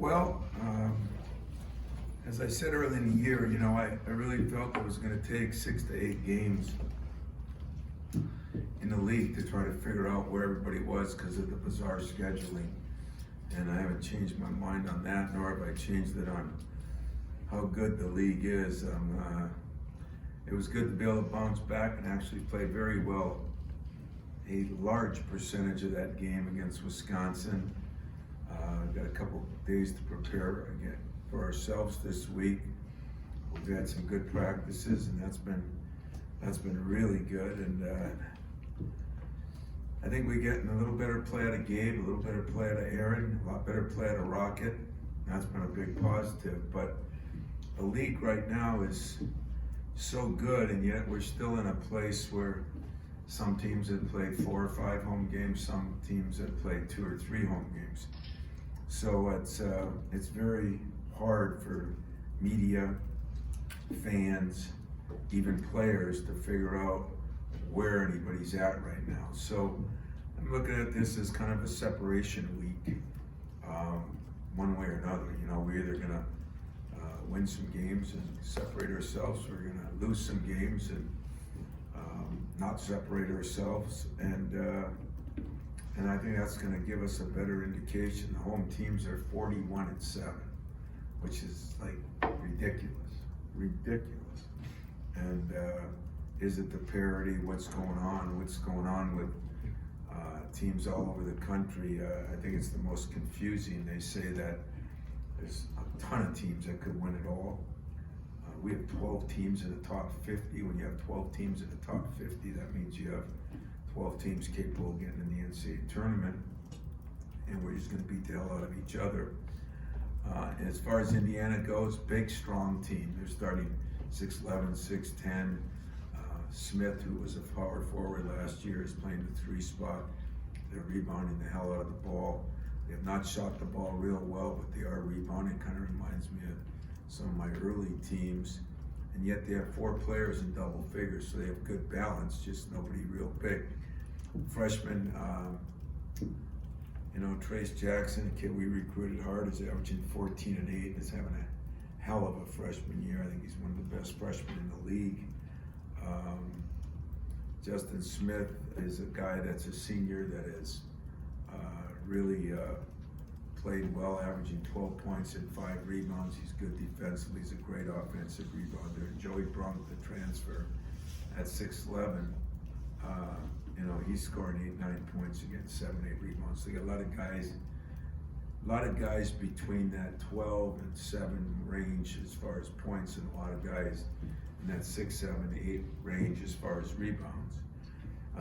Well, as I said early in the year, I really felt it was going to take 6 to 8 games in the league to try to figure out where everybody was because of the bizarre scheduling. And I haven't changed my mind on that, nor have I changed it on how good the league is. It was good to be able to bounce back and actually play very well. A large percentage of that game against Wisconsin. Got a couple days to prepare again for ourselves this week. We've had some good practices, and that's been really good. And I think we're getting a little better play out of Gabe, a little better play out of Aaron, a lot better play out of Rocket. That's been a big positive. But the league right now is so good, and yet we're still in a place where some teams have played 4 or 5 home games, some teams have played 2 or 3 home games. So it's very hard for media, fans, even players to figure out where anybody's at right now. So I'm looking at this as kind of a separation week, one way or another. We're either gonna win some games and separate ourselves, or we're gonna lose some games and not separate ourselves, and I think that's going to give us a better indication. The home teams are 41-7, which is like ridiculous. And is it the parity? What's going on? What's going on with teams all over the country? I think it's the most confusing. They say that there's a ton of teams that could win it all. We have 12 teams in the top 50. When you have 12 teams in the top 50, that means you have 12 teams capable of getting in the NCAA tournament, and we're just going to beat the hell out of each other. And as far as Indiana goes, big, strong team. They're starting 6'11", 6'10". Smith, who was a power forward last year, is playing the 3 spot. They're rebounding the hell out of the ball. They have not shot the ball real well, but they are rebounding. Kind of reminds me of some of my early teams, and yet they have 4 players in double figures, so they have good balance, just nobody real big. Freshman, Trace Jackson, a kid we recruited hard, is averaging 14 and 8, is having a hell of a freshman year. I think he's one of the best freshmen in the league. Justin Smith is a guy that's a senior that has really played well, averaging 12 points and 5 rebounds. He's good defensively. He's a great offensive rebounder. And Joey Brunk, the transfer, at 6'11", he's scoring 8-9 points against 7-8 rebounds. So they got a lot of guys between that 12 and 7 range as far as points, and a lot of guys in that 6, 7, 8 range as far as rebounds.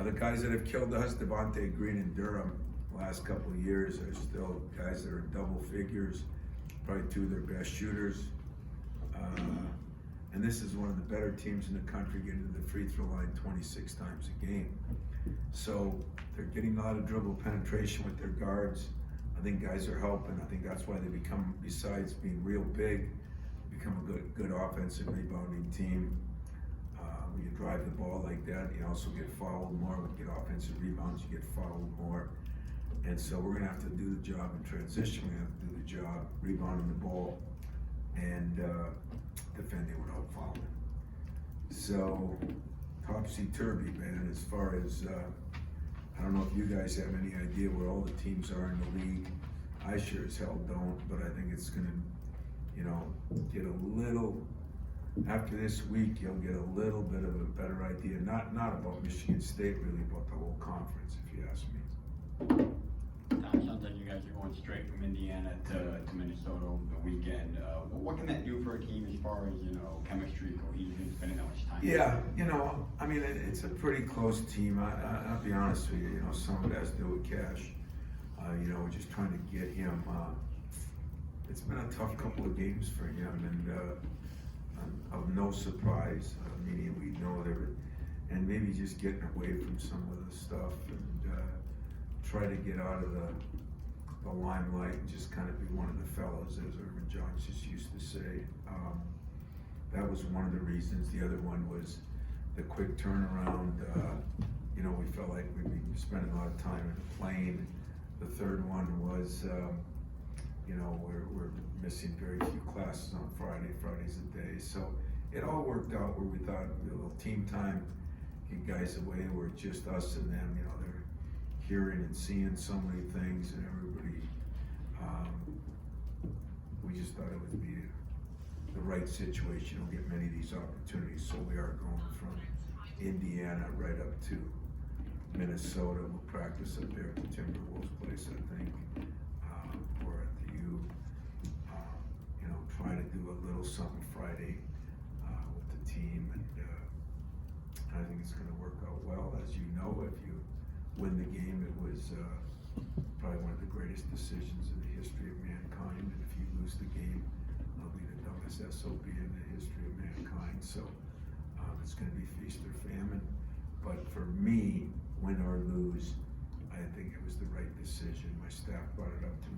The guys that have killed us, Devontae Green and Durham, last couple of years, are still guys that are in double figures, probably 2 of their best shooters. And this is one of the better teams in the country, getting to the free throw line 26 times a game. So they're getting a lot of dribble penetration with their guards. I think guys are helping. I think that's why they become, besides being real big, become a good offensive rebounding team. When you drive the ball like that, you also get fouled more. When you get offensive rebounds, you get fouled more. And so we're going to have to do the job in transition. We're going to have to do the job rebounding the ball and defending without fouling. So topsy-turvy, man, as far as, I don't know if you guys have any idea where all the teams are in the league. I sure as hell don't, but I think it's going to, get a little, after this week, you'll get a little bit of a better idea. Not about Michigan State, really, about the whole conference, if you ask me. Sounds like you guys are going straight from Indiana to Minnesota over the weekend. What can that do for a team as far as, chemistry, cohesion, spending that much time? Yeah, it's a pretty close team. I'll be honest with you, some of it has to do with Cash. We're just trying to get him. It's been a tough couple of games for him, and of no surprise. Meaning we know and maybe just getting away from some of the stuff and try to get out of the limelight and just kind of be one of the fellows, as Irvin Jones just used to say. That was one of the reasons. The other one was the quick turnaround. We felt like we'd be spending a lot of time in the plane. The third one was, you know, we're missing very few classes on Friday. Friday's a day. So it all worked out where we thought a little team time, get guys away where it's just us and them, you know, they're hearing and seeing so many things and everybody, we just thought it would be the right situation. We'll get many of these opportunities. So we are going from Indiana right up to Minnesota. We'll practice up there at the Timberwolves place, I think, or at the U. You know, trying to do a little something Friday with the team, and I think it's going to work out well. As you know, if you win the game, it was probably one of the greatest decisions in the history of mankind. And if you lose the game, it'll be the dumbest SOB in the history of mankind. So it's going to be feast or famine. But for me, win or lose, I think it was the right decision. My staff brought it up to